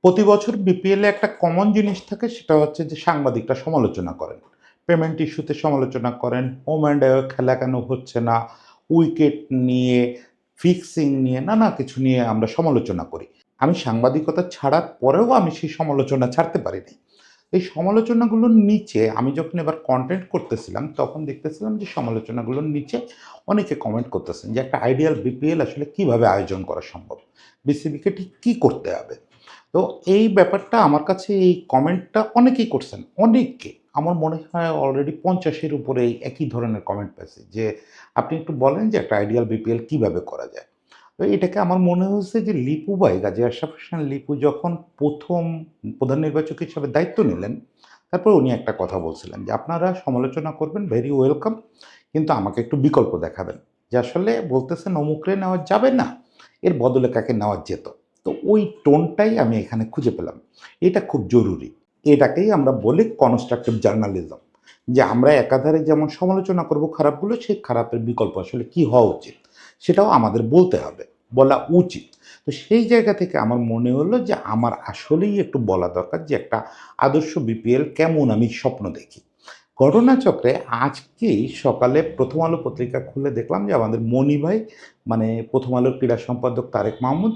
প্রতি বছর বিপিএলে একটা কমন জিনিস থাকে, সেটা হচ্ছে যে সাংবাদিকরা সমালোচনা করেন। পেমেন্ট ইস্যুতে সমালোচনা করেন, হোম অ্যান্ড অ্যাওয়ে খেলা কেন হচ্ছে না, উইকেট নিয়ে, ফিক্সিং নিয়ে, নানা কিছু নিয়ে আমরা সমালোচনা করি। আমি সাংবাদিকতা ছাড়ার পরেও আমি সেই সমালোচনা ছাড়তে পারিনি। এই সমালোচনাগুলোর নিচে আমি যখন এবার কনটেন্ট করতেছিলাম, তখন দেখতেছিলাম যে সমালোচনাগুলোর নিচে অনেকে কমেন্ট করতেছেন যে একটা আইডিয়াল বিপিএল আসলে কিভাবে আয়োজন করা সম্ভব? বিসিবিকে ঠিক কি করতে হবে? তো এই ব্যাপারটা আমার কাছে এই কমেন্টটা অনেকেই করছেন, অনেকে। আমার মনে হয় অলরেডি ৫০ এর উপরে এই একই ধরনের কমেন্ট পাইছি যে, "আপনি একটু বলেন যে একটা আইডিয়াল বিপিএল কিভাবে করা যায়?" তো এটাকে আমার মনে হয়েছে যে লিপু ভাই, গাজী আশরাফ হোসেন লিপু যখন ১ম প্রধান নির্বাচক হিসাবে দায়িত্ব নিলেন, তারপর উনি একটা কথা বলছিলেন যে, "আপনারা সমালোচনা করবেন, ভেরি ওয়েলকাম। কিন্তু আমাকে একটু বিকল্প দেখাবেন। যে আসলে বলতেছেন অমুকরে নেওয়া যাবে না, এর বদলে কাকে নেওয়া যেত।" তো ওই টোনটাই আমি এখানে খুঁজে পেলাম। এটা খুব জরুরি। এটাকেই আমরা বলি কনস্ট্রাকটিভ জার্নালিজম। যে আমরা একাধারে যেমন সমালোচনা করব খারাপগুলো, সেই খারাপের বিকল্প আসলে কি হওয়া উচিত, সেটাও আমাদের বলতে হবে, বলা উচিত। তো সেই জায়গা থেকে আমার মনে হলো যে আমার আসলেই একটু বলা দরকার যে একটা আদর্শ বিপিএল কেমন আমি স্বপ্ন দেখি। ঘটনাচক্রে আজকেই সকালে 'প্রথম আলো' পত্রিকা খুলে দেখলাম যে আমাদের মনি ভাই, মানে 'প্রথম আলোর' ক্রীড়া সম্পাদক তারেক মাহমুদ,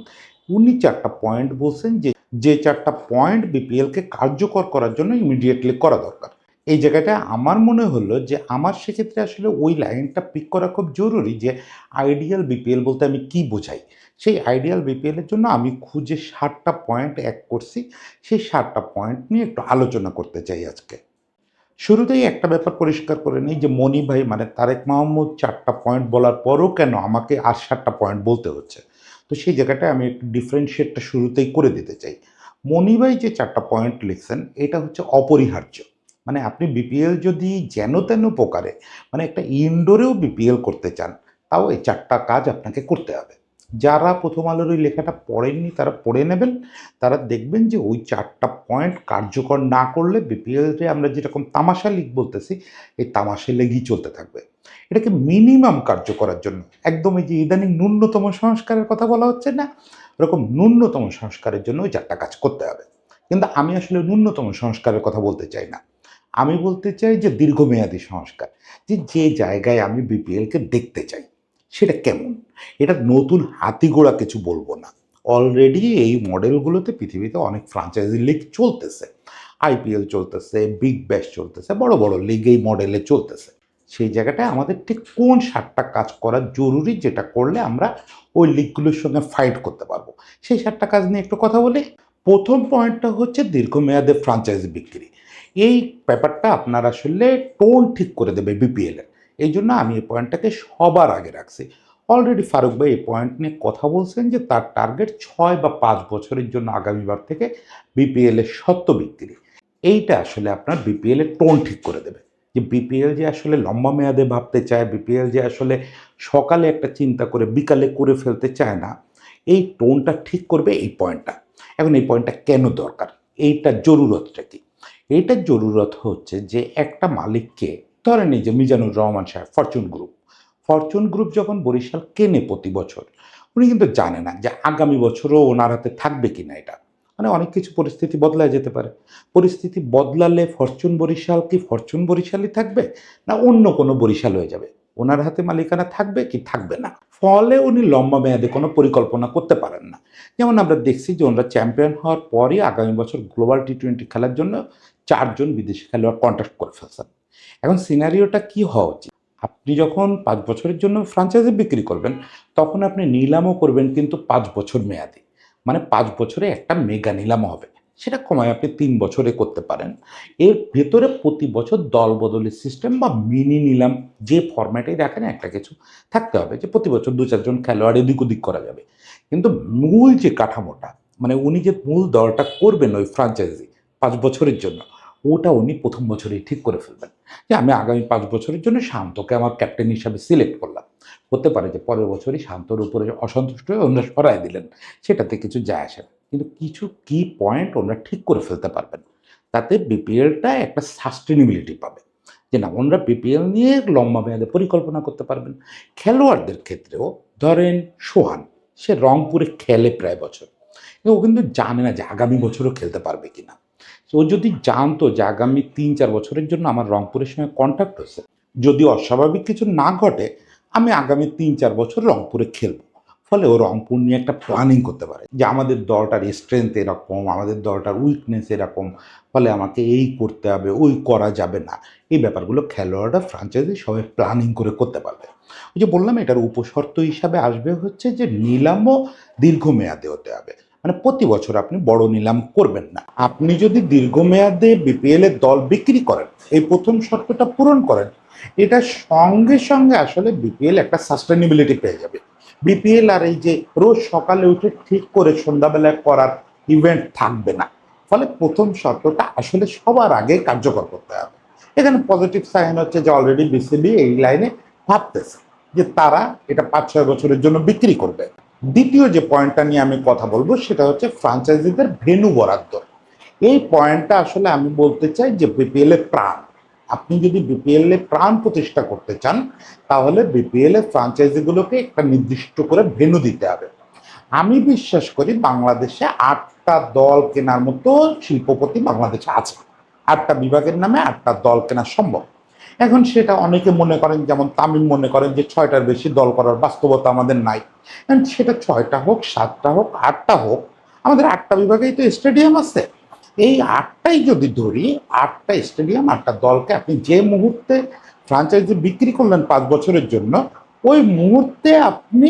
উনি ৪ টা পয়েন্ট বলছেন যে ৪ টা পয়েন্ট বিপিএলকে কার্যকর করার জন্য ইমিডিয়েটলি করা দরকার। এই জায়গাটায় আমার মনে হলো যে আমার সেক্ষেত্রে আসলে ওই লাইনটা পিক করা খুব জরুরি যে আইডিয়াল বিপিএল বলতে আমি কি বোঝাই? সেই আইডিয়াল বিপিএল এর জন্য আমি খুঁজে ৭ টা পয়েন্ট করছি। সেই ৭ টা পয়েন্ট নিয়ে একটু আলোচনা করতে চাই আজকে। শুরুতেই একটা ব্যাপার পরিষ্কার করে নেই যে মনি ভাই, মানে তারেক মাহমুদ ৪ টা পয়েন্ট বলার পরও কেন আমাকে আর ৭ টা পয়েন্ট বলতে হচ্ছে? তো সেই জায়গাটায় আমি একটু ডিফারেনশিয়েটটা শুরুতেই করে দিতে চাই। মনি ভাই যে ৪ টা পয়েন্ট লিখছেন, এটা হচ্ছে অপরিহার্য। মানে আপনি বিপিএল যদি যেন-তেন প্রকারে, মানে একটা ইনডোরেও বিপিএল করতে চান, তাও এই ৪ টা কাজ আপনাকে করতে হবে। যারা 'প্রথম আলোর' ওই লেখাটা পড়েননি তারা পড়ে নেবেন। তারা দেখবেন যে ওই ৪ টা পয়েন্ট কার্যকর না করলে বিপিএলে আমরা যেরকম তামাশা লীগ বলতেছি, এই তামাশা লেগই চলতে থাকবে। এটাকে মিনিমাম কার্য করার জন্য, একদম এই যে ইদানিং ন্যূনতম সংস্কারের কথা বলা হচ্ছে না? ওরকম ন্যূনতম সংস্কারের জন্য ওই ৪ টা কাজ করতে হবে। কিন্তু আমি আসলে ন্যূনতম সংস্কারের কথা বলতে চাই না। আমি বলতে চাই যে দীর্ঘমেয়াদী সংস্কার। যে জায়গায় আমি বিপিএলকে দেখতে চাই, সেটা কেমন? এটা নতুন হাতিগোড়া কিছু বলব না। অলরেডি এই মডেলগুলোতে পৃথিবীতে অনেক ফ্র্যাঞ্চাইজি লিগ চলতেছে। আইপিএল চলতেছে, বিগ ব্যাশ চলতেছে, বড়, বড় লিগ এই মডেলে চলতেছে। সেই জায়গাটায় আমাদের ঠিক কোন ৭ টা কাজ করা জরুরি, যেটা করলে আমরা ওই লিগগুলোর সঙ্গে ফাইট করতে পারবো। সেই ৭ টা কাজ নিয়ে একটু কথা বলি। ১ম পয়েন্টটা হচ্ছে দীর্ঘমেয়াদে ফ্র্যাঞ্চাইজি বিক্রি। এই ব্যাপারটা আপনার আসলে টোন ঠিক করে দেবে বিপিএল এর। এইজন্য আমি এই পয়েন্টটাকে সবার আগে রাখছি। অলরেডি ফারুক ভাই এই পয়েন্ট নিয়ে কথা বলছেন যে তার টার্গেট ৬ বা ৫ বছরের জন্য আগামীবার থেকে বিপিএল এর স্বত্ব বিক্রি। এইটা আসলে আপনার বিপিএল এর টোন ঠিক করে দেবে। যে বিপিএল যে আসলে লম্বা মেয়াদে ভাবতে চায়, বিপিএল যে আসলে সকালে একটা চিন্তা করে বিকালে করে ফেলতে চায় না, এই টোনটা ঠিক করবে এই পয়েন্টটা। এখন এই পয়েন্টটা কেন দরকার? এইটার জরুরতটা কি? এইটার জরুরত হচ্ছে যে একটা মালিককে, ধরেন এই যে মিজানুর রহমান সাহেব, ফরচুন গ্রুপ। ফরচুন গ্রুপ যখন বরিশাল কেনে প্রতি বছর, উনি কিন্তু জানে না যে আগামী বছরও ওনার হাতে থাকবে কিনা এটা। মানে অনেক কিছু পরিস্থিতি বদলায় যেতে পারে। পরিস্থিতি বদলালে ফরচুন বরিশাল কি ফরচুন বরিশালই থাকবে? না অন্য কোনো বরিশাল হয়ে যাবে? ওনার হাতে মালিকানা থাকবে কি থাকবে না? ফলে উনি লম্বা মেয়াদে কোনো পরিকল্পনা করতে পারেন না। যেমন আমরা দেখছি যে ওনারা চ্যাম্পিয়ন হওয়ার পরই আগামী বছর গ্লোবাল টি-20 খেলার জন্য ৪ জন বিদেশি খেলোয়াড় কন্ট্রাক্ট করে ফেলছেন। এখন সিনারিওটা কি হওয়া উচিত? আপনি যখন ৫ বছরের জন্য ফ্র্যাঞ্চাইজি বিক্রি করবেন, তখন আপনি নিলামও করবেন কিন্তু ৫ বছর মেয়াদি। মানে ৫ বছরে একটা মেগা নিলামও হবে। সেটা কমায় আপনি ৩ বছরে করতে পারেন। এর ভেতরে প্রতি বছর দল-বদলের সিস্টেম বা মিনি নিলাম, যে ফরম্যাটেই রাখেন একটা কিছু থাকতে হবে যে প্রতি বছর ২-৪ জন খেলোয়াড় এদিক-ওদিক করা যাবে। কিন্তু মূল যে কাঠামোটা, মানে উনি যে মূল দলটা করবেন ওই ফ্র্যাঞ্চাইজি ৫ বছরের জন্য, ওটা উনি ১ম বছরেই ঠিক করে ফেলবেন। যে আমি আগামী ৫ বছরের জন্য শান্তকে আমার ক্যাপ্টেন হিসাবে সিলেক্ট করলাম। হতে পারে যে পরের বছরই শান্তর উপরে অসন্তুষ্ট হয়ে ওনারা সরায় দিলেন। সেটাতে কিছু যায় আসে না। কিন্তু কিছু কি পয়েন্ট ওনারা ঠিক করে ফেলতে পারবেন। তাতে বিপিএলটা একটা সাস্টেনেবিলিটি পাবে। যে না, ওনারা বিপিএল নিয়ে লম্বা মেয়াদে পরিকল্পনা করতে পারবেন। খেলোয়াড়দের ক্ষেত্রেও ধরেন সোহান, সে রংপুরে খেলে প্রায় বছর। ও কিন্তু জানে না যে আগামী বছরও খেলতে পারবে কিনা। ও যদি জানতো যে আগামী ৩-৪ বছরের জন্য আমার রংপুরের সঙ্গে কন্ট্রাক্ট হয়েছে, যদি অস্বাভাবিক কিছু না ঘটে, আমি আগামী ৩-৪ বছর রংপুরে খেলবো। ফলে ও রংপুর নিয়ে একটা প্ল্যানিং করতে পারে যে আমাদের দলটার স্ট্রেংথ এরকম, আমাদের দলটার উইকনেস এরকম, ফলে আমাকে এই করতে হবে, ওই করা যাবে না। এই ব্যাপারগুলো খেলোয়াড়রা, ফ্র্যাঞ্চাইজি সবাই প্ল্যানিং করে করতে পারবে। ওই যে বললাম, এটার উপশর্ত হিসাবে আসবে হচ্ছে যে নিলামও দীর্ঘমেয়াদে হতে হবে। মানে প্রতি বছর আপনি বড় নিলাম করবেন না। আপনি যদি দীর্ঘমেয়াদে বিপিএল এর দল বিক্রি করেন, এই প্রথম শর্তটা পূরণ করেন, এটা সঙ্গে সঙ্গে আসলে বিপিএল একটা সাস্টেনেবিলিটি পেয়ে যাবে। বিপিএল আর এই যে রোজ সকালে উঠে ঠিক করে সন্ধ্যাবেলায় করার ইভেন্ট থাকবে না। ফলে প্রথম শর্তটা আসলে সবার আগে কার্যকর করতে হবে। এখানে পজিটিভ সাইন হচ্ছে যে অলরেডি বিসিবি এই লাইনে ভাবতেছে যে তারা এটা ৫-৬ বছরের জন্য বিক্রি করবে। দ্বিতীয় যে পয়েন্টটা নিয়ে আমি কথা বলবো সেটা হচ্ছে ফ্রাঞ্চাইজিদের ভেন্যু বরাদ্দ। এই পয়েন্টটা আসলে আমি বলতে চাই যে বিপিএল এর প্রাণ। আপনি যদি বিপিএল এ প্রাণ প্রতিষ্ঠা করতে চান, তাহলে বিপিএল এর ফ্রাঞ্চাইজিগুলোকে একটা নির্দিষ্ট করে ভেন্যু দিতে হবে। আমি বিশ্বাস করি বাংলাদেশে ৮টা দল কেনার মতো শিল্পপতি বাংলাদেশে আছে। ৮টা বিভাগের নামে ৮টা দল কেনা সম্ভব। এখন সেটা অনেকে মনে করেন, যেমন তামিম মনে করেন যে ৬টার বেশি দল করার বাস্তবতা আমাদের নাই। সেটা ৬টা হোক, ৭টা হোক, ৮টা হোক, আমাদের ৮টা বিভাগেই তো স্টেডিয়াম আছে। এই ৮টাই যদি ধরি, ৮টা স্টেডিয়াম, ৮টা দলকে আপনি যে মুহূর্তে ফ্রাঞ্চাইজি বিক্রি করলেন ৫ বছরের জন্য, ওই মুহূর্তে আপনি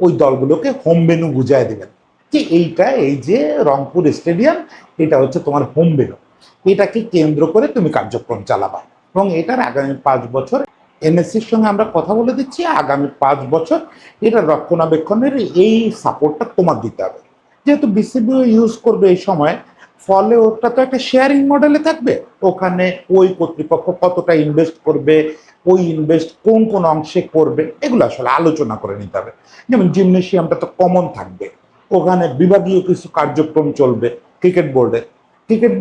ওই দলগুলোকে হোম ভেন্যু বুঝাই দেবেন যে এইটা, এই যে রংপুর স্টেডিয়াম, এটা হচ্ছে তোমার হোম ভেন্যু। এটাকে কেন্দ্র করে তুমি কার্যক্রম চালাবা এবং এটার আগামী ৫ বছর এনএসসির সঙ্গে আমরা কথা বলে দিচ্ছি, আগামী ৫ বছর এটা রক্ষণাবেক্ষণের এই সাপোর্টটা তোমার দিতে হবে। যেহেতু বিসিবিও ইউজ করবে এই সময়, ফলে ওটা তো একটা শেয়ারিং মডেলে থাকবে। ওখানে ওই কর্তৃপক্ষ কতটা ইনভেস্ট করবে, ওই ইনভেস্ট কোন কোন অংশে করবে, এগুলো আসলে আলোচনা করে নিতে হবে। যেমন জিমনেশিয়ামটা তো কমন থাকবে, ওখানে বিভাগীয় কিছু কার্যক্রম চলবে। ক্রিকেট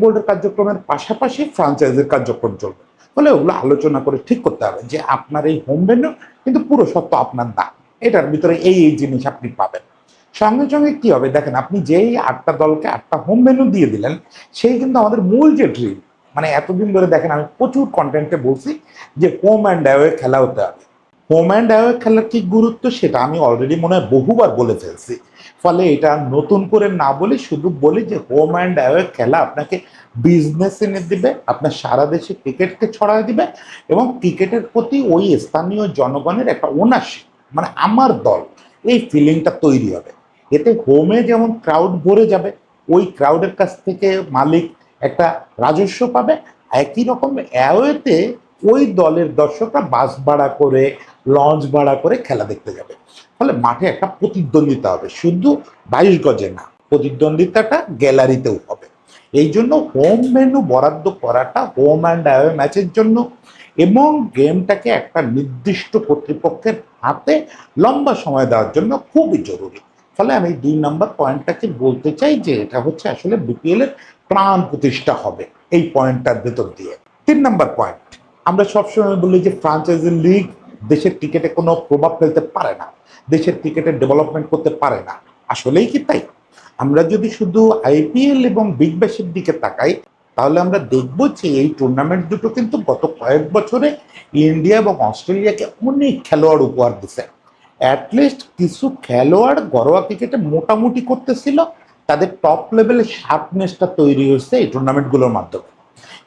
বোর্ডের কার্যক্রমের পাশাপাশি ফ্রাঞ্চাইজির কার্যক্রম চলবে। ফলে ওগুলো আলোচনা করে ঠিক করতে হবে যে আপনার এই হোম ভেন্যু কিন্তু পুরো সত্ত্ব আপনার না, এটার ভিতরে এই এই জিনিস আপনি পাবেন। সঙ্গে সঙ্গে কি হবে দেখেন, আপনি যেই ৮টা দলকে ৮টা হোম ভেন্যু দিয়ে দিলেন, সেই কিন্তু আমাদের মূল যে ড্রিম, মানে এতদিন ধরে দেখেন আমি প্রচুর কন্টেন্টে বলছি যে হোম অ্যান্ড অ্যাওয়ে খেলা হতে হবে। হোম অ্যান্ড অ্যাওয়ে খেলার কি গুরুত্ব সেটা আমি অলরেডি মনে হয় বহুবার বলে ফেলছি। ফলে এটা নতুন করে না বলে শুধু বলি যে হোম অ্যান্ড অ্যাওয়ে খেলা আপনাকে বিজনেস এনে দিবে, আপনার সারা দেশে ক্রিকেটকে ছড়ায় দিবে এবং ক্রিকেটের প্রতি ওই স্থানীয় জনগণের একটা ওনারশিপ, মানে আমার দল, এই ফিলিংটা তৈরি হবে। এতে হোমে যেমন ক্রাউড ভরে যাবে, ওই ক্রাউডের কাছ থেকে মালিক একটা রাজস্ব পাবে। একই রকম অ্যাওয়েতে ওই দলের দর্শকরা বাস ভাড়া করে, লঞ্চ ভাড়া করে খেলা দেখতে যাবে। ফলে মাঠে একটা প্রতিদ্বন্দ্বিতা হবে, শুধু ২২ গজে না, প্রতিদ্বন্দ্বিতাটা গ্যালারিতেও হবে। এই জন্য হোম ভেন্যু বরাদ্দ করাটা হোম অ্যান্ড অ্যাওয়ে ম্যাচের জন্য এবং গেমটাকে একটা নির্দিষ্ট কর্তৃপক্ষের হাতে লম্বা সময় দেওয়ার জন্য খুবই জরুরি। ফলে আমি ২ নম্বর পয়েন্টটাকে বলতে চাই যে এটা হচ্ছে আসলে বিপিএল এর প্রাণ প্রতিষ্ঠা হবে এই পয়েন্টটার ভেতর দিয়ে। ৩ নম্বর পয়েন্ট, আমরা সবসময় বলি যে ফ্রাঞ্চাইজি লিগ দেশের ক্রিকেটে কোনো প্রভাব ফেলতে পারে না, দেশের ক্রিকেটের ডেভেলপমেন্ট করতে পারে না। আসলেই কি তাই? আমরা যদি শুধু আইপিএল এবং বিগ ব্যাশের দিকে তাকাই, তাহলে আমরা দেখব যে এই টুর্নামেন্ট দুটো কিন্তু গত কয়েক বছরে ইন্ডিয়া এবং অস্ট্রেলিয়াকে অনেক খেলোয়াড় উপহার দিচ্ছে। অ্যাটলিস্ট কিছু খেলোয়াড় ঘরোয়া ক্রিকেটে মোটামুটি করতেছিল, তাদের টপ লেভেলের শার্পনেসটা তৈরি হচ্ছে এই টুর্নামেন্টগুলোর মাধ্যমে।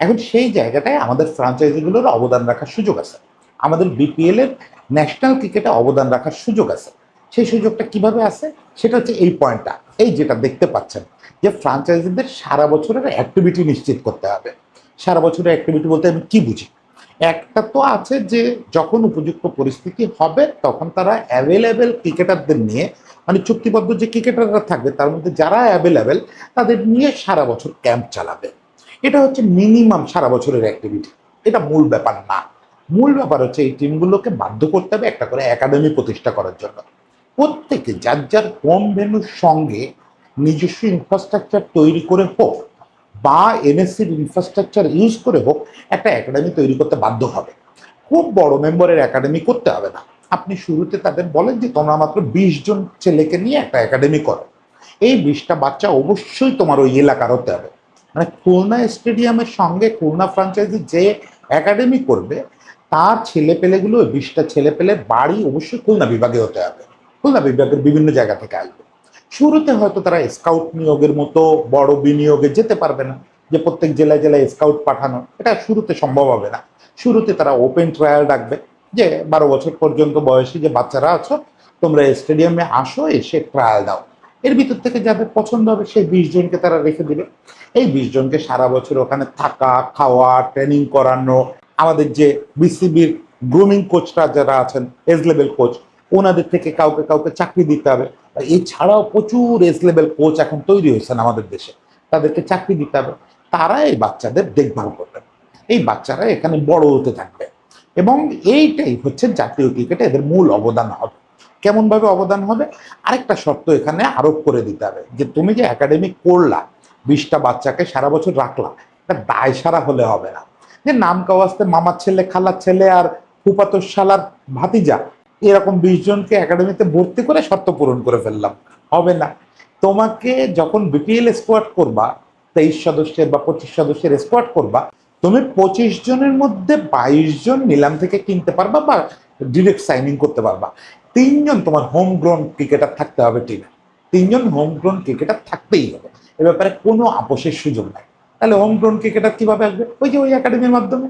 এখন সেই জায়গাটায় আমাদের ফ্রাঞ্চাইজিগুলোর অবদান রাখার সুযোগ আছে, আমাদের বিপিএল এর ন্যাশনাল ক্রিকেটে অবদান রাখার সুযোগ আছে। সেই সুযোগটা কিভাবে আছে সেটা হচ্ছে এই পয়েন্টটা, এই যেটা দেখতে পাচ্ছেন যে ফ্রাঞ্চাইজিদের সারা বছরের অ্যাক্টিভিটি নিশ্চিত করতে হবে। সারা বছরের অ্যাক্টিভিটি বলতে আমি কি বুঝি, একটা তো আছে যে যখন উপযুক্ত পরিস্থিতি হবে তখন তারা অ্যাভেলেবেল ক্রিকেটারদের নিয়ে, মানে চুক্তিবদ্ধ যে ক্রিকেটাররা থাকবে তার মধ্যে যারা অ্যাভেলেবেল তাদের নিয়ে সারা বছর ক্যাম্প চালাবে। এটা হচ্ছে মিনিমাম সারা বছরের অ্যাক্টিভিটি, এটা মূল ব্যাপার না। মূল ব্যাপার হচ্ছে এই টিমগুলোকে বাধ্য করতে হবে একটা করে একাডেমি প্রতিষ্ঠা করার জন্য। প্রত্যেকে যার যার হোম ভেন্যুর সঙ্গে নিজস্ব ইনফ্রাস্ট্রাকচার তৈরি করে হোক বা এনএসসির ইনফ্রাস্ট্রাকচার ইউজ করে হোক, একটা একাডেমি তৈরি করতে বাধ্য হবে। খুব বড় মেম্বারের একাডেমি করতে হবে না, আপনি শুরুতে তাদের বলেন যে তোমরা মাত্র ২০ জন ছেলেকে নিয়ে একটা একাডেমি করো। এই 20টা বাচ্চা অবশ্যই তোমার ওই এলাকার হতে হবে। মানে খুলনা স্টেডিয়ামের সঙ্গে খুলনা ফ্র্যাঞ্চাইজি যে একাডেমি করবে তার ছেলেপেলেগুলো, 20টা ছেলেপেলের বাড়ি অবশ্যই খুলনা বিভাগে হতে হবে। খুলনা বিভাগের বিভিন্ন জায়গা থেকে আসবে। শুরুতে হয়তো তারা স্কাউট নিয়োগের মতো বড় বিনিয়োগে যেতে পারবে না, যে প্রত্যেক জেলায় জেলায় স্কাউট পাঠানো, এটা শুরুতে সম্ভব হবে না। শুরুতে তারা ওপেন ট্রায়াল ডাকবে, যে 12 বছর পর্যন্ত বয়সী যে বাচ্চারা আছো তোমরা স্টেডিয়ামে আসো, এসে ট্রায়াল দাও। এর ভিতর থেকে যাদের পছন্দ হবে সেই 20 জনকে তারা রেখে দিবে। এই 20 জনকে সারা বছর ওখানে থাকা, খাওয়া, ট্রেনিং করানো, আমাদের যে বিসিবির গ্রুমিং কোচরা যারা আছেন, এজ লেভেল কোচ, ওনাদের থেকে কাউকে কাউকে চাকরি দিতে হবে। এছাড়াও প্রচুর এজ লেভেল কোচ এখন তৈরি হয়েছেন আমাদের দেশে, তাদেরকে চাকরি দিতে হবে। তারা এই বাচ্চাদের দেখভাল করবে, এই বাচ্চারা এখানে বড় হতে থাকবে, এবং এইটাই হচ্ছে জাতীয় ক্রিকেটে এদের মূল অবদান হবে। কেমন ভাবে অবদান হবে? আরেকটা শর্ত এখানে আরোপ করে দিতে হবে, যে তুমি যে একাডেমি করলা, 20টা বাচ্চাকে সারা বছর রাখলা, এটা দায় সারা হলে হবে না। যে নাম কাওয়াস্তে মামার ছেলে, খালার ছেলে আর ফুফাতো শালার ভাতিজা এরকম 20 জনকে একাডেমিতে ভর্তি করে শর্ত পূরণ করে ফেললাম, হবে না। তোমাকে যখন বিপিএল স্কোয়াড করবা, 23 সদস্যের বা 25 সদস্যের স্কোয়াড করবা, তুমি 25 জনের মধ্যে 22 জন নিলাম থেকে কিনতে পারবা বা ডিরেক্ট সাইনিং করতে পারবা। 3 জন তোমার হোম গ্রাউন্ড ক্রিকেটার থাকতে হবে টিমে, 3 জন হোম গ্রাউন্ড ক্রিকেটার থাকতেই হবে, এ ব্যাপারে কোনো আপোষের সুযোগ নাই। তাহলে হোম গ্রাউন্ড ক্রিকেটার কিভাবে আসবে? ওই যে ওই একাডেমির মাধ্যমে।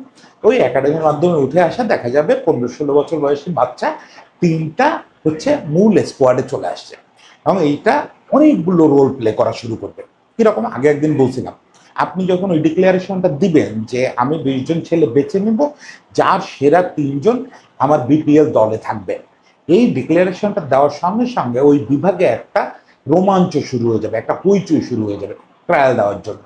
ওই একাডেমির মাধ্যমে উঠে আসা দেখা যাবে 15-16 বছর বয়সী বাচ্চা 3টা হচ্ছে মূল স্কোয়াডে চলে আসছে, এবং এইটা অনেকগুলো রোল প্লে করা শুরু করবে। কিরকম? আগে একদিন বলছিলাম, আপনি যখন ওই ডিক্লারেশনটা দিবেন যে আমি 20 জন ছেলে বেছে নিব, যার সেরা 3 জন আমার বিপিএল দলে থাকবে, এই ডিক্লারেশনটা দেওয়ার সঙ্গে সঙ্গে ওই বিভাগে একটা রোমাঞ্চ শুরু হয়ে যাবে, একটা হইচই শুরু হয়ে যাবে ট্রায়াল দেওয়ার জন্য।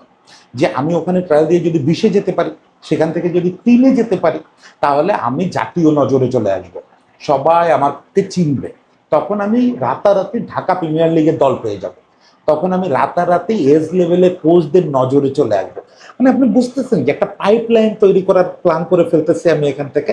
যে আমি ওখানে ট্রায়াল দিয়ে যদি 20-এ যেতে পারি, সেখান থেকে যদি 3-এ যেতে পারি, তাহলে আমি জাতীয় নজরে চলে আসব, সবাই আমাকে চিনবে। তখন আমি রাতারাতি ঢাকা প্রিমিয়ার লিগের দল পেয়ে যাব, তখন আমি রাতারাতি এজ লেভেলের কোচদের নজরে চলে আসবো। মানে আপনি বুঝতেছেন যে একটা পাইপলাইন তৈরি করার প্ল্যান করে ফেলতেছি আমি এখান থেকে।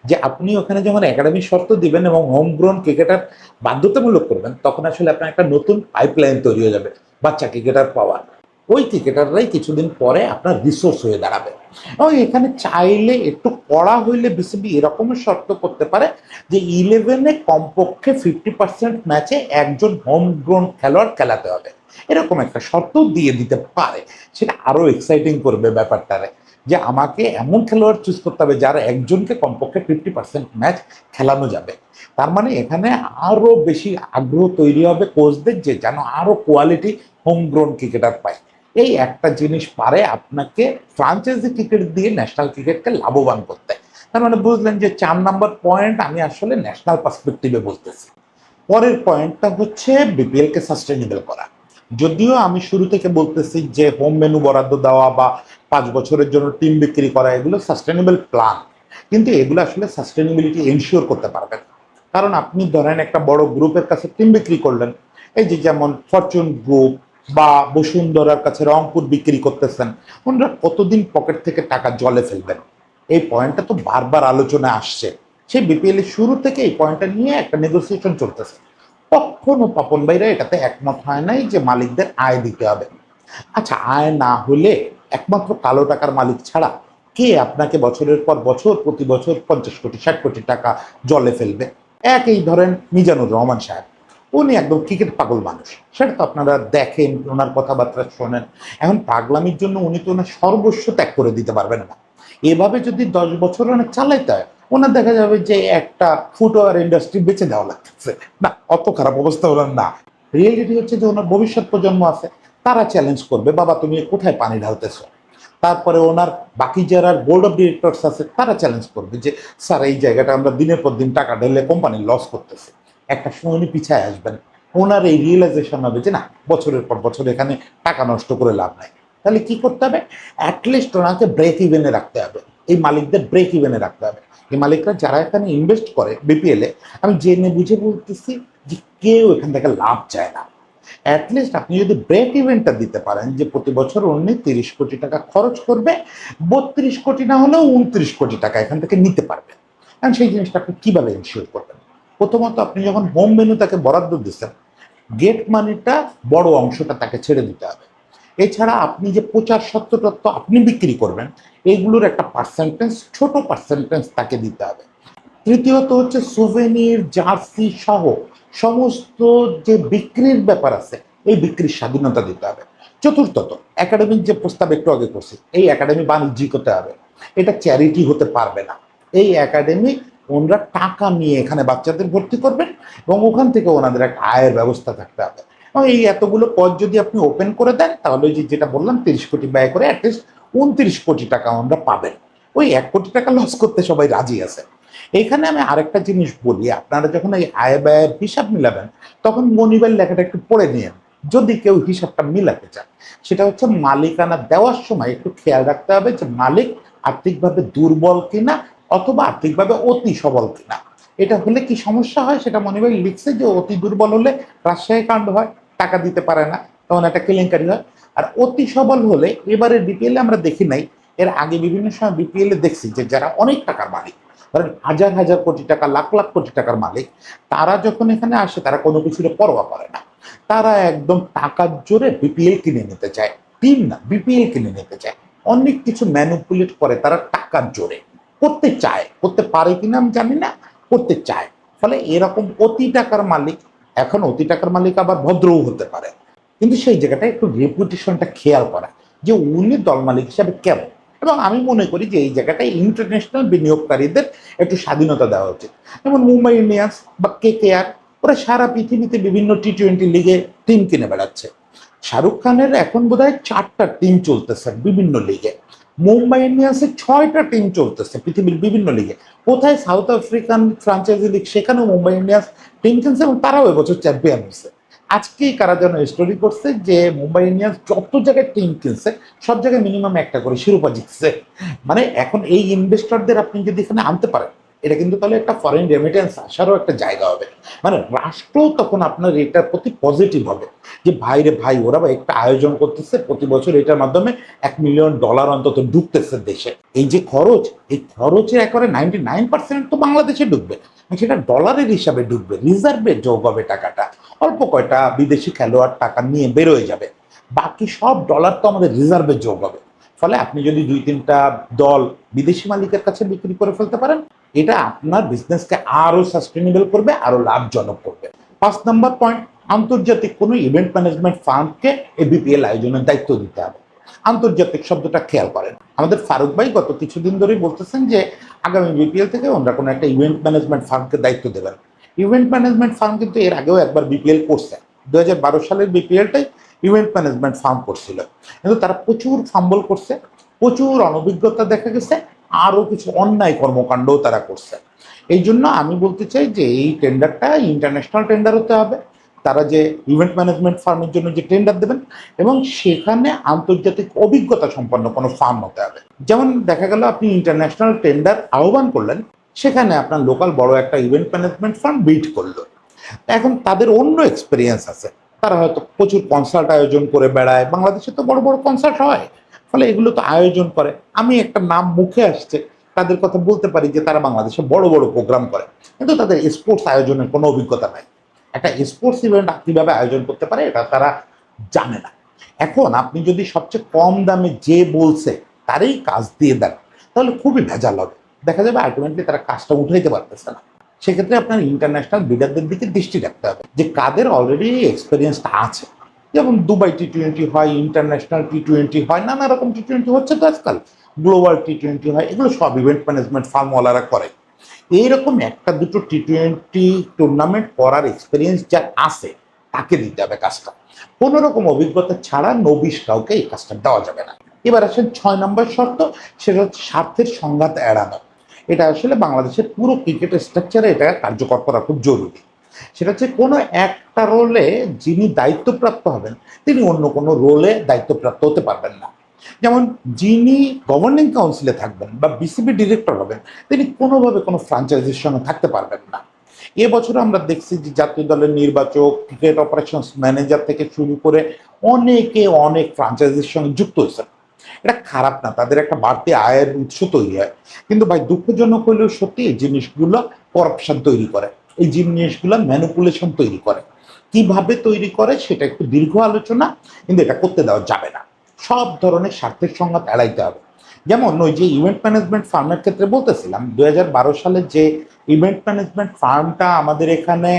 যে আপনি ওখানে যখন একাডেমির শর্ত দিবেন এবং হোম গ্রাউন্ড ক্রিকেটার বাধ্যতামূলক করবেন, তখন আসলে আপনার একটা নতুন পাইপলাইন তৈরি হয়ে যাবে বাচ্চা ক্রিকেটার পাওয়ার। ওই ক্রিকেটাররাই কিছুদিন পরে আপনার রিসোর্স হয়ে দাঁড়াবে। এবং এখানে চাইলে একটু কড়া হইলে বিসিবি এরকমের শর্ত করতে পারে যে 11-এ কমপক্ষে 50% ম্যাচে একজন হোম গ্রাউন্ড খেলোয়াড় খেলাতে হবে, এরকম একটা শর্ত দিয়ে দিতে পারে। সেটা আরো এক্সাইটিং করবে ব্যাপারটারে, যে আমাকে এমন খেলোয়াড় চুজ করতে হবে যার একজনকে কমপক্ষে 50% ম্যাচ খেলানো যাবে। তার মানে এখানে আরো বেশি আগ্রহ তৈরি হবে কোচদের, যে যেন আরো কোয়ালিটি হোম গ্রাউন্ড ক্রিকেটার পায়। এই একটা জিনিস পারে আপনাকে ফ্রাঞ্চাইজি ক্রিকেট দিয়ে ন্যাশনাল ক্রিকেটকে লাভবান করতে। তার মানে বুঝলেন যে 4 নম্বর পয়েন্ট আমি আসলে ন্যাশনাল পার্সপেক্টিভে বলতেছি। পরের পয়েন্টটা হচ্ছে বিপিএল কে সাস্টেনেবল করা। যদিও আমি শুরু থেকে বলতেছি যে হোম মেনু বরাদ্দ দেওয়া বা 5 বছরের জন্য টিম বিক্রি করা এগুলো সাস্টেনেবল প্ল্যান, কিন্তু এগুলো আসলে সাস্টেনেবিলিটি এনশিওর করতে পারবেন। কারণ আপনি ধরেন একটা বড় গ্রুপের কাছে টিম বিক্রি করলেন, এই যে যেমন ফরচুন গ্রুপ বা বসুন্ধরার কাছে রংপুর বিক্রি করতেছেন, ওনারা কতদিন পকেট থেকে টাকা জলে ফেলবেন? এই পয়েন্টটা তো বারবার আলোচনায় আসছে। সেই বিপিএল এর শুরু থেকে এই পয়েন্টটা নিয়ে একটা নেগোসিয়েশন চলতেছে। কখনো পাপন ভাইরা এটাতে একমত হয় নাই যে মালিকদের আয় দিতে হবে। আচ্ছা, আয় না হলে একমাত্র কালো টাকার মালিক ছাড়া কে আপনাকে বছরের পর বছর প্রতি বছর 50 কোটি 60 কোটি টাকা জলে ফেলবে? এই ধরেন মিজানুর রহমান সাহেব, উনি একদম ক্রিকেট পাগল মানুষ, সেটা তো আপনারা দেখেন, ওনার কথাবার্তা শোনেন। এখন পাগলামির জন্য উনি তো ওনার সর্বস্ব ত্যাগ করে দিতে পারবেন না। এভাবে যদি 10 বছর অনেক চালাইতে হয়, ওনার দেখা যাবে যে একটা ফুটওয়ার ইন্ডাস্ট্রি বেঁচে দেওয়া লাগতেছে না। অত খারাপ অবস্থা ওনার না। রিয়েলিটি হচ্ছে যে ওনার ভবিষ্যৎ প্রজন্ম আছে, তারা চ্যালেঞ্জ করবে, বাবা তুমি কোথায় পানি ঢালতেছো। তারপরে ওনার বাকি যারা বোর্ড অফ ডিরেক্টরস আছে তারা চ্যালেঞ্জ করবে যে স্যার এই জায়গাটা আমরা দিনের পর দিন টাকা ঢেলে কোম্পানি লস করতেছে। একটা সময় উনি পিছায় আসবেন, ওনার এই রিয়েলাইজেশন হবে যে না, বছরের পর বছর এখানে টাকা নষ্ট করে লাভ নাই। তাহলে কি করতে হবে? অ্যাটলিস্ট ওনাকে ব্রেক ইভেনে রাখতে হবে, এই মালিকদের ব্রেক ইভেনে রাখতে হবে। এই মালিকরা যারা এখানে ইনভেস্ট করে বিপিএল এ, আমি জেনে বুঝে বলতেছি যে কেউ এখান থেকে লাভ চায় না। অ্যাটলিস্ট আপনি যদি ব্রেক ইভেন্টটা দিতে পারেন যে প্রতি বছর উনি 30 কোটি টাকা খরচ করবে, 32 কোটি না হলেও 29 কোটি টাকা এখান থেকে নিতে পারবেন। কারণ সেই জিনিসটা আপনি কিভাবে ইনশিওর করবেন? প্রথমত আপনি যখন হোম মেনু তাকে বরাদ্দ দিচ্ছেন, গেট মানিটা বড় অংশটা তাকে ছেড়ে দিতে হবে। এছাড়া আপনি যে প্রচার সত্যতত্ত্ব আপনি বিক্রি করবেন, এইগুলোর একটা পার্সেন্টেজ, ছোট পার্সেন্টেজ তাকে দিতে হবে। তৃতীয়ত হচ্ছে সুভেনির, জার্সি সহ সমস্ত যে বিক্রির ব্যাপার আছে, এই বিক্রির স্বাধীনতা দিতে হবে। চতুর্থত, একাডেমিক যে প্রস্তাব একটু আগে করছি, এই একাডেমি বাণিজ্যিক হতে হবে, এটা চ্যারিটি হতে পারবে না। এই একাডেমি ওনারা টাকা নিয়ে এখানে বাচ্চাদের ভর্তি করবেন এবং ওখান থেকে ওনাদের একটা আয়ের ব্যবস্থা থাকতে হবে। এবং এই এতগুলো পদ যদি আপনি ওপেন করে দেন, তাহলে ওই যেটা বললাম 30 কোটি ব্যয় করে অ্যাটলিস্ট 29 কোটি টাকা ওনারা পাবেন। ওই 1 কোটি টাকা লস করতে সবাই রাজি আছে। এইখানে আমি আরেকটা জিনিস বলি, আপনারা যখন এই আয় ব্যয়ের হিসাব মিলাবেন, তখন মনিবের লেখাটা একটু পড়ে নিন, যদি কেউ হিসাবটা মিলাতে চান। সেটা হচ্ছে মালিকানা দেওয়ার সময় একটু খেয়াল রাখতে হবে যে মালিক আর্থিকভাবে দুর্বল কিনা অথবা আর্থিকভাবে অতি সবল কিনা। এটা হলে কি সমস্যা হয় সেটা মনিবের লিখছে যে অতি দুর্বল হলে রাজশাহী কাণ্ড হয়, টাকা দিতে পারে না, তখন একটা কেলেঙ্কারি হয়। আর অতি সবল হলে, এবারে বিপিএল আমরা দেখি নাই, এর আগে বিভিন্ন সময় বিপিএল এ দেখছি যে যারা অনেক টাকার মালিক, ধরেন হাজার হাজার কোটি টাকা, লাখ লাখ কোটি টাকার মালিক, তারা যখন এখানে আসে তারা কোনো কিছুর পরোয়া করে না। তারা একদম টাকার জোরে বিপিএল কিনে নিতে চায়, টিম না, বিপিএল কিনে নিতে চায়। অনেক কিছু ম্যানিপুলেট করে তারা টাকার জোরে, করতে চায়, করতে পারে কিনা আমি জানি না, করতে চায়। ফলে এরকম অতি টাকার মালিক, এখন অতি টাকার মালিক আবার ভদ্রও হতে পারে, কিন্তু সেই জায়গাটা একটু রেপুটেশনটা খেয়াল করা যে উনি দল মালিক হিসাবে কেমন। এবং আমি মনে করি যে এই জায়গাটায় ইন্টারন্যাশনাল বিনিয়োগকারীদের একটু স্বাধীনতা দেওয়া উচিত। যেমন মুম্বাই ইন্ডিয়ান্স বা KKR, ওরা সারা পৃথিবীতে বিভিন্ন T20 লিগে টিম কিনে বেড়াচ্ছে। শাহরুখ খানের এখন বোধহয় 4টা টিম চলতেছে বিভিন্ন লিগে। মুম্বাই ইন্ডিয়ান্সের 6টা টিম চলতেছে পৃথিবীর বিভিন্ন লিগে। কোথায় সাউথ আফ্রিকান ফ্রাঞ্চাইজি লিগ, সেখানেও মুম্বাই ইন্ডিয়ান্স টিম কিনছে এবং তারাও এবছর চ্যাম্পিয়ন হয়েছে। আজকেই কারা যেন স্টোরি করছে যে মুম্বাই ইন্ডিয়ান্স যত জায়গায় টিম কিনছে সব জায়গায় মিনিমাম একটা করে শিরোপা জিতছে। মানে এখন এই ইনভেস্টরদের আপনি যদি এখানে আনতে পারেন, এটা কিন্তু তাহলে একটা ফরেন রেমিটেন্স আসারও একটা জায়গা হবে। মানে রাষ্ট্র তখন আপনার এটার প্রতি পজিটিভ হবে যে ভাই রে ভাই, ওরা একটা আয়োজন করতেছে প্রতি বছর, এটার মাধ্যমে $1 মিলিয়ন অন্তত ঢুকতেছে দেশে। এই যে খরচ, এই খরচের একেবারে 99% তো বাংলাদেশে ঢুকবে, সেটা ডলারের হিসাবে ঢুকবে, রিজার্ভে যোগ হবে টাকাটা। অল্প কয়টা বিদেশি খেলোয়াড় টাকা নিয়ে বেরোয় যাবে, বাকি সব ডলার তো আমাদের রিজার্ভে যোগ হবে। ফলে আপনি যদি 2-3টা দল বিদেশি মালিকের কাছে বিক্রি করে ফেলতে পারেন, এটা আপনার বিজনেসকে আরো সাস্টেনেবল করবে, আরো লাভজনক করবে। 5 নম্বর পয়েন্ট, আন্তর্জাতিক কোনো ইভেন্ট ম্যানেজমেন্ট ফার্মকে এই বিপিএল আয়োজনের দায়িত্ব দিতে হবে। আন্তর্জাতিক শব্দটা খেয়াল করেন, আমাদের ফারুক ভাই গত কিছুদিন ধরেই বলতেছেন যে আগামী বিপিএল থেকে ওনারা কোনো একটা ইভেন্ট ম্যানেজমেন্ট ফার্মকে দায়িত্ব দেবেন। ইভেন্ট ম্যানেজমেন্ট ফার্ম কিন্তু এর আগেও একবার বিপিএল করছে, 2012 সালের বিপিএলটাই ইভেন্ট ম্যানেজমেন্ট ফার্ম করছিল, কিন্তু তারা প্রচুর ফাম্বল করছে, প্রচুর অনভিজ্ঞতা দেখা গেছে, আরও কিছু অন্যায় কর্মকাণ্ডও তারা করছে। এই জন্য আমি বলতে চাই যে এই টেন্ডারটা ইন্টারন্যাশনাল টেন্ডার হতে হবে। তারা যে ইভেন্ট ম্যানেজমেন্ট ফার্মের জন্য যে টেন্ডার দেবেন, এবং সেখানে আন্তর্জাতিক অভিজ্ঞতা সম্পন্ন কোনো ফার্ম হতে হবে। যেমন দেখা গেল আপনি ইন্টারন্যাশনাল টেন্ডার আহ্বান করলেন, সেখানে আপনার লোকাল বড় একটা ইভেন্ট ম্যানেজমেন্ট ফার্ম বিড করলো। এখন তাদের অন্য এক্সপিরিয়েন্স আছে, তারা হয়তো প্রচুর কনসার্ট আয়োজন করে বেড়ায়, বাংলাদেশে তো বড় বড় কনসার্ট হয়, ফলে এগুলো তো আয়োজন করে। আমি একটা নাম মুখে আসছে, তাদের কথা বলতে পারি যে তারা বাংলাদেশে বড় বড় প্রোগ্রাম করে, কিন্তু তাদের স্পোর্টস আয়োজনের কোনো অভিজ্ঞতা নাই। একটা স্পোর্টস ইভেন্ট কিভাবে আয়োজন করতে পারে এটা তারা জানে না। এখন আপনি যদি সবচেয়ে কম দামে যে বলছে তারই কাজ দিয়ে দেন, তাহলে খুবই ভেজাল হবে, দেখা যাবে আলটিমেটলি তারা কাজটা উঠাইতে পারতেছে না। সেক্ষেত্রে আপনার ইন্টারন্যাশনাল বিডারদের দিকে দৃষ্টি রাখতে হবে যে কাদের অলরেডি এক্সপিরিয়েন্সটা আছে। যেমন দুবাই T20 হয়, ইন্টারন্যাশনাল T20 হয়, নানা রকম T20 হচ্ছে তো আজকাল, গ্লোবাল T20 হয়, এগুলো সব ইভেন্ট ম্যানেজমেন্ট ফার্মওয়ালারা করে। এইরকম একটা দুটো T20 টুর্নামেন্ট করার এক্সপিরিয়েন্স যার আছে তাকে দিতে হবে কাজটা। কোনো রকম অভিজ্ঞতা ছাড়া নবিশ কাউকে এই কাজটা দেওয়া যাবে না। এবার আসেন 6 নম্বর শর্ত, সেটা হচ্ছে স্বার্থের সংঘাত এড়ানো। এটা আসলে বাংলাদেশের পুরো ক্রিকেট স্ট্রাকচারে এটা কার্যকর করা খুব জরুরি। সেটা হচ্ছে কোনো একটা রোলে যিনি দায়িত্বপ্রাপ্ত হবেন, তিনি অন্য কোনো রোলে দায়িত্বপ্রাপ্ত হতে পারবেন না। যেমন যিনি গভর্নিং কাউন্সিলে থাকবেন বা বিসিবি ডিরেক্টর হবেন, তিনি কোনোভাবে কোনো ফ্রাঞ্চাইজির সঙ্গে থাকতে পারবেন না। এবছর আমরা দেখছি যে জাতীয় দলের নির্বাচক, ক্রিকেট অপারেশনস ম্যানেজার থেকে শুরু করে অনেকে অনেক ফ্রাঞ্চাইজির সঙ্গে যুক্ত হয়েছে। এটা খারাপ না, তাদের একটা বাড়তি আয়ের উৎস তৈরি হয়, কিন্তু ভাই দুঃখজনক হলেও সত্যি এই জিনিসগুলো করাপশন তৈরি করে, এই জিনিসগুলো ম্যানিপুলেশন তৈরি করে। কিভাবে তৈরি করে সেটা একটু দীর্ঘ আলোচনা, কিন্তু এটা করতে দেওয়া যাবে না। সব ধরনের স্বার্থের সংঘাত এড়াইতে হবে। যেমন ওই যে ইভেন্ট ম্যানেজমেন্ট ফার্মের ক্ষেত্রে বলতেছিলাম, 2012 সালে যে ইভেন্ট ম্যানেজমেন্ট ফার্মটা আমাদের এখানে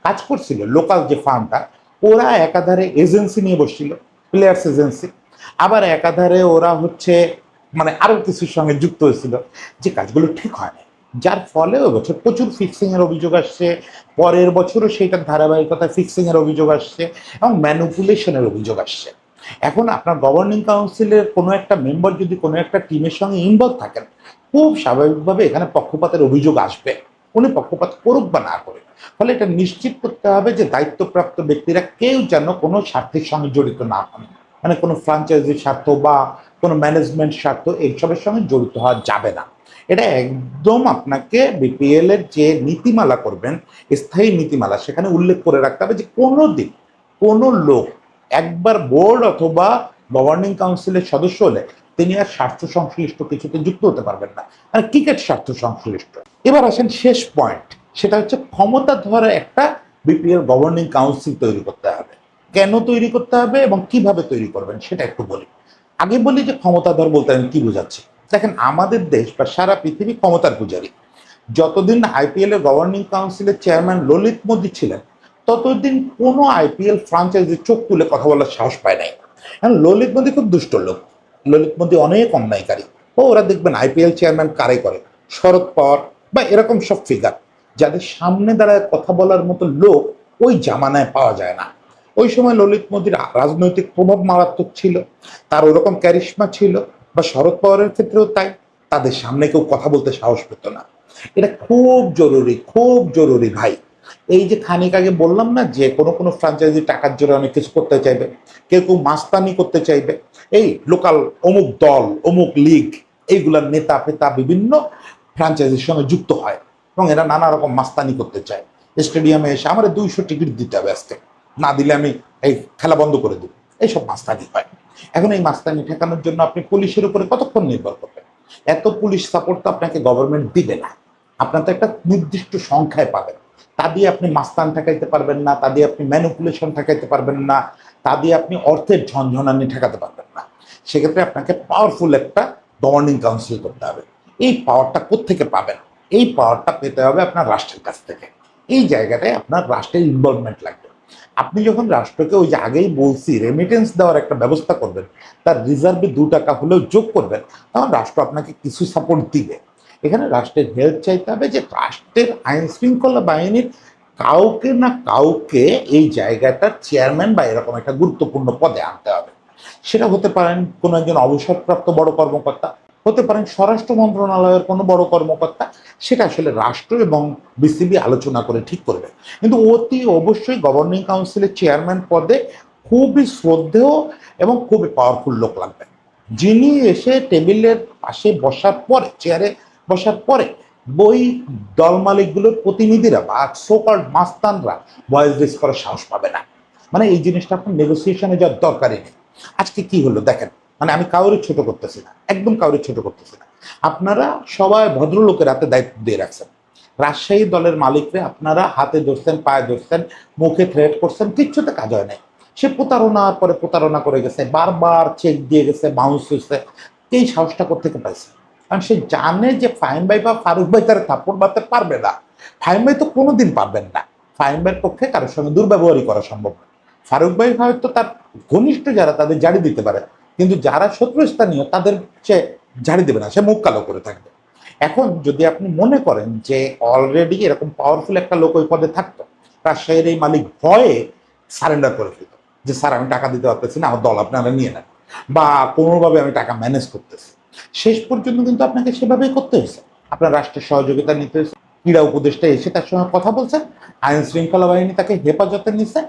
কাজ করছিল, লোকাল যে ফার্মটা, ওরা একাধারে এজেন্সি নিয়ে বসছিল, প্লেয়ার্স এজেন্সি, আবার একাধারে ওরা হচ্ছে মানে আরো কিছুর সঙ্গে যুক্ত হয়েছিল, যে কাজগুলো ঠিক হয় না। যার ফলে ওই বছর প্রচুর ফিক্সিং এর অভিযোগ আসছে, পরের বছরও সেইটার ধারাবাহিকতায় ফিক্সিং এর অভিযোগ আসছে এবং ম্যানুপুলেশনের অভিযোগ আসছে। এখন আপনার গভর্নিং কাউন্সিলের কোনো একটা মেম্বার যদি কোনো একটা টিমের সঙ্গে ইনভলভ থাকেন, খুব স্বাভাবিকভাবে এখানে পক্ষপাতের অভিযোগ আসবে, উনি পক্ষপাত করুক বা না করে। ফলে এটা নিশ্চিত করতে হবে যে দায়িত্বপ্রাপ্ত ব্যক্তিরা কেউ যেন কোনো স্বার্থের সঙ্গে জড়িত না হন, মানে কোনো ফ্রাঞ্চাইজির স্বার্থ বা কোনো ম্যানেজমেন্ট স্বার্থ এইসবের সঙ্গে জড়িত হওয়া যাবে না। এটা একদম আপনাকে বিপিএল এর যে নীতিমালা করবেন, স্থায়ী নীতিমালা, সেখানে উল্লেখ করে রাখতে হবে যে কোনো দিন কোনো লোক একবার বোর্ড অথবা গভর্নিং কাউন্সিলের সদস্য হলে তিনি আর স্বার্থ সংশ্লিষ্ট কিছুতে যুক্ত হতে পারবেন না, মানে ক্রিকেট স্বার্থ সংশ্লিষ্ট। এবার আসেন শেষ পয়েন্ট, সেটা হচ্ছে ক্ষমতাধর একটা বিপিএল গভর্নিং কাউন্সিল তৈরি করতে হবে। কেন তৈরি করতে হবে এবং কিভাবে তৈরি করবেন সেটা একটু বলি। আগে বলি যে ক্ষমতাধর বলতে আমি কি বোঝাচ্ছি। দেখেন, আমাদের দেশ বা সারা পৃথিবী ক্ষমতার পূজারী। যতদিন আইপিএল এর গভর্নিং কাউন্সিলের চেয়ারম্যান ললিত মোদী ছিলেন, ততদিন কোনো আইপিএল ফ্রাঞ্চাইজি চোখ তুলে কথা বলার সাহস পায় নাই। কারণ ললিত মোদী খুব দুষ্ট লোক, ললিত মোদী অনেক অন্যায়কারী। ওরা দেখবেন আইপিএল চেয়ারম্যান কারে করে, শরদ পাওয়ার বা এরকম সব ফিগার, যাদের সামনে দাঁড়ায় কথা বলার মতো লোক ওই জামানায় পাওয়া যায় না। ওই সময় ললিত মোদীর রাজনৈতিক প্রভাব মারাত্মক ছিল, তার ওরকম ক্যারিশমা ছিল, বা শরদ পাওয়ারের ক্ষেত্রেও তাই। তাদের সামনে কেউ কথা বলতে সাহস পেত না। এটা খুব জরুরি, খুব জরুরি ভাই। এই যে খানিক আগে বললাম না যে কোনো কোনো ফ্র্যাঞ্চাইজি টাকার জোরে অনেক কিছু করতে চাইবে, কেউ কেউ মাস্তানি করতে চাইবে। এই লোকাল অমুক দল, অমুক লীগ, এইগুলার নেতা ফেতা বিভিন্ন ফ্র্যাঞ্চাইজির সঙ্গে যুক্ত হয় এবং এরা নানা রকম মাস্তানি করতে চায়। স্টেডিয়ামে এসে আমার 200 টিকিট দিতে হবে আজকে, না দিলে আমি এই খেলা বন্ধ করে দেব, এইসব মাস্তানি হয়। এখন এই মাস্তানি ঠেকানোর জন্য আপনি পুলিশের উপরে কতক্ষণ নির্ভর করবেন? এত পুলিশ সাপোর্ট তো আপনাকে গভর্নমেন্ট দিবে না। আপনার তো একটা নির্দিষ্ট সংখ্যায় পাবেন, তা দিয়ে আপনি মাস্তান ঠেকাইতে পারবেন না, তা দিয়ে আপনি ম্যানিপুলেশন ঠেকাইতে পারবেন না, তা দিয়ে আপনি অর্থের ঝনঝনানি ঠেকাতে পারবেন না। সেক্ষেত্রে আপনাকে পাওয়ারফুল একটা গভর্নিং কাউন্সিল করতে হবে। এই পাওয়ারটা কোত্থেকে পাবেন? এই পাওয়ারটা পেতে হবে আপনার রাষ্ট্রের কাছ থেকে। এই জায়গাটায় আপনার রাষ্ট্রের ইনভলভমেন্ট লাগবে। আপনি যখন রাষ্ট্রকে ওই যে আগেই বলছি রেমিটেন্স দেওয়ার একটা ব্যবস্থা করবেন, তার রিজার্ভে 2 টাকা হলেও যোগ করবেন, তখন রাষ্ট্র আপনাকে কিছু সাপোর্ট দিবে। এখানে রাষ্ট্রের হেল্প চাইতে হবে, যে রাষ্ট্রের আইন শৃঙ্খলা বাহিনীর কাউকে না কাউকে এই জায়গাটার চেয়ারম্যান বা এরকম একটা গুরুত্বপূর্ণ পদে আনতে হবে। সেটা হতে পারেন কোনো একজন অবসরপ্রাপ্ত বড় কর্মকর্তা, হতে পারেন স্বরাষ্ট্র মন্ত্রণালয়ের কোনো বড় কর্মকর্তা। সেটা আসলে রাষ্ট্র এবং বিসিবি আলোচনা করে ঠিক করবে। কিন্তু অতি অবশ্যই গভর্নিং কাউন্সিলের চেয়ারম্যান পদে খুবই শ্রদ্ধেয় এবং খুবই পাওয়ারফুল লোক লাগবে, যিনি এসে টেবিলের পাশে বসার পরে, চেয়ারে বসার পরে বই দল মালিকগুলোর প্রতিনিধিরা বা সোকল্ড মাস্তানরা ভয়েস রেজ করার সাহস পাবে না। মানে এই জিনিসটা আপনার নেগোসিয়েশনে যাওয়ার দরকারই নেই। আজকে কি হলো দেখেন, মানে আমি কাউরে ছোট করতেছি না, একদম কাউরে ছোট করতেছি না। আপনারা সবাই ভদ্রলোকের হাতে দায়িত্ব দিয়ে রাখছেন। রাজশাহী দলের মালিকরে আপনারা হাতে ধরছেন, পায়ে ধরছেন, মুখে থ্রেট করছেন, কিচ্ছুতে কাজ হয় নাই। সে প্রতারণার পরে প্রতারণা করে গেছে, বারবার চেক দিয়ে গেছে, বাউন্স হয়েছে। এই সাহসটা কোথেকে পাইছে? কারণ সে জানে যে ফাহিম ভাই বা ফারুক ভাই তার থাপ্পড় মারতে পারবে না। ফাহিম ভাই তো কোনোদিন পারবেন না। ফাহিম ভাইয়ের পক্ষে কারোর সঙ্গে দুর্ব্যবহারই করা সম্ভব না। ফারুক ভাই হয়তো তার ঘনিষ্ঠ যারা তাদের জারি দিতে পারে, কিন্তু যারা শত্রুস্থানীয় তাদের সে ঝাড়ি দেবে না, সে মুখ কালো করে থাকবে। এখন যদি আপনি মনে করেন যে অলরেডি এরকম পাওয়ারফুল একটা লোক ওই পদে থাকতো, রাজশাহীর এই মালিক ভয়ে সারেন্ডার করে ফেলত, যে স্যার আমি টাকা দিতে পারতেছি না, আমার দল আপনারা নিয়ে নেন, বা কোনোভাবে আমি টাকা ম্যানেজ করতেছি। শেষ পর্যন্ত কিন্তু আপনাকে সেভাবেই করতে হয়েছে। আপনার রাষ্ট্রের সহযোগিতা নিতে হয়েছে, ক্রীড়া উপদেষ্টা এসে তার সঙ্গে কথা বলছেন, আইন শৃঙ্খলা বাহিনী তাকে হেফাজতে নিচ্ছে,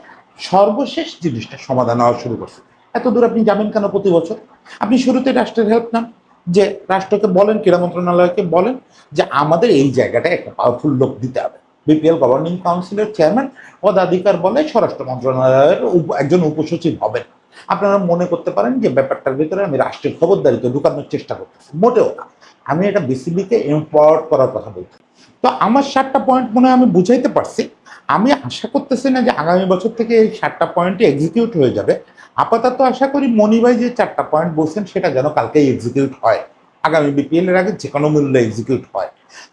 সর্বশেষ জিনিসটা সমাধান হওয়া শুরু করছে। এত দূর আপনি যাবেন কেন প্রতি বছর? আপনি শুরুতে রাষ্ট্রের হেল্প নেন, যে রাষ্ট্রকে বলেন, ক্রীড়া মন্ত্রণালয়কে বলেন যে আমাদের এই জায়গাটায় একটা পাওয়ারফুল লোক দিতে হবে। বিপিএল গভর্নিং কাউন্সিলের চেয়ারম্যান পদাধিকার বলে স্বরাষ্ট্র মন্ত্রণালয়ের একজন উপসচিব হবেন। আপনারা মনে করতে পারেন যে ব্যাপারটার ভিতরে আমি রাষ্ট্রের খবরদারিতে ঢুকানোর চেষ্টা করতেছি, মোটেও না। আমি এটা বিসিবিকে এম্পাওয়ার করার কথা বলছি। তো আমার 7টা পয়েন্ট মনে হয় আমি বুঝাইতে পারছি। আমি আশা করতেছি না যে আগামী বছর থেকে এই 7টা পয়েন্টই এক্সিকিউট হয়ে যাবে। আপাতত আশা করি মনি ভাই যে 4টা পয়েন্ট বলছেন সেটা যেন কালকেই এক্সিকিউট হয়। আগামী বিপিএল এর আগে যে কোনো মূল্যে এক্সিকিউট হয়।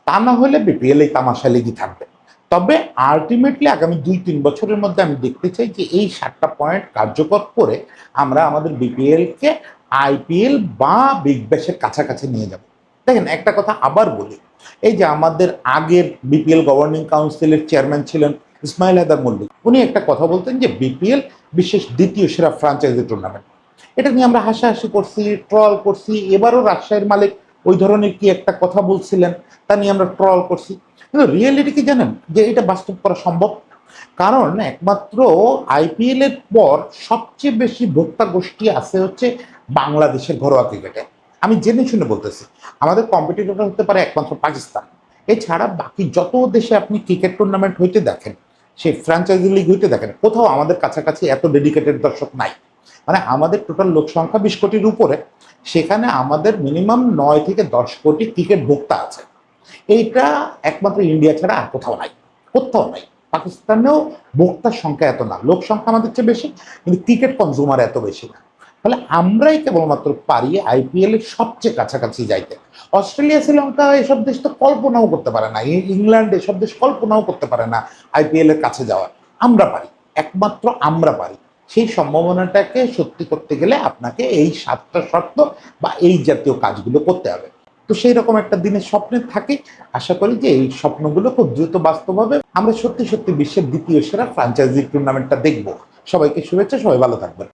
তা না হলে বিপিএল এই তামাশা লেগে থাকবে। তবে আল্টিমেটলি আগামী 2-3 বছরের মধ্যে আমি দেখতে চাই যে এই 7টা পয়েন্ট কার্যকর করে আমরা আমাদের বিপিএল কে আইপিএল বা বিগ ব্যাশের কাছাকাছি নিয়ে যাব। দেখেন একটা কথা আবার বলি, এই যে আমাদের আগের বিপিএল গভর্নিং কাউন্সিলের চেয়ারম্যান ছিলেন ইসমাইল হায়দার মল্লিক, উনি একটা কথা বলতেন যে বিপিএল বিশ্বের দ্বিতীয় সেরা ফ্র্যাঞ্চাইজি টুর্নামেন্ট। এটা নিয়ে আমরা হাসাহাসি করছি, ট্রল করছি। এবারও রাজশাহীর মালিক ওই ধরনের কি একটা কথা বলছিলেন, তা নিয়ে আমরা ট্রল করছি। কিন্তু রিয়েলিটি কি জানেন যে এটা বাস্তব করা সম্ভব? কারণ একমাত্র আইপিএল এর পর সবচেয়ে বেশি ভোক্তা গোষ্ঠী আছে হচ্ছে বাংলাদেশের ঘরোয়া ক্রিকেটে। আমি জেনে শুনে বলতেছি, আমাদের কম্পিটিটর হতে পারে একমাত্র পাকিস্তান। এছাড়া বাকি যত দেশে আপনি ক্রিকেট টুর্নামেন্ট হইতে দেখেন, সেই ফ্র্যাঞ্চাইজি লিগ হইতে দেখেন, কোথাও আমাদের কাছাকাছি এত ডেডিকেটেড দর্শক নাই। মানে আমাদের টোটাল লোক সংখ্যা 20 কোটির উপরে, সেখানে আমাদের মিনিমাম 9 থেকে 10 কোটি ক্রিকেট ভোক্তা আছে। এইটা একমাত্র ইন্ডিয়া ছাড়া আর কোথাও নাই, কোথাও নাই। পাকিস্তানেও ভোক্তার সংখ্যা এত না, লোক সংখ্যা আমাদের চেয়ে বেশি, কিন্তু ক্রিকেট কনজিউমার এত বেশি না। ফলে আমরাই কেবলমাত্র পারি আইপিএল এর সবচেয়ে কাছাকাছি যাইতে। অস্ট্রেলিয়া, শ্রীলঙ্কা এসব দেশ তো কল্পনাও করতে পারে না, ইংল্যান্ড এসব দেশ কল্পনাও করতে পারে না আইপিএল এর কাছে যাওয়ার। আমরা পারি, একমাত্র আমরা পারি। সেই সম্ভাবনাটাকে সত্যি করতে গেলে আপনাকে এই 7টা শর্ত বা এই জাতীয় কাজগুলো করতে হবে। তো সেই রকম একটা দিনের স্বপ্নে থাকি। আশা করি যে এই স্বপ্নগুলো খুব দ্রুত বাস্তব হবে, আমরা সত্যি সত্যি বিশ্বের দ্বিতীয় সেরা ফ্র্যাঞ্চাইজি টুর্নামেন্টটা দেখব। সবাইকে শুভেচ্ছা, সবাই ভালো থাকবেন।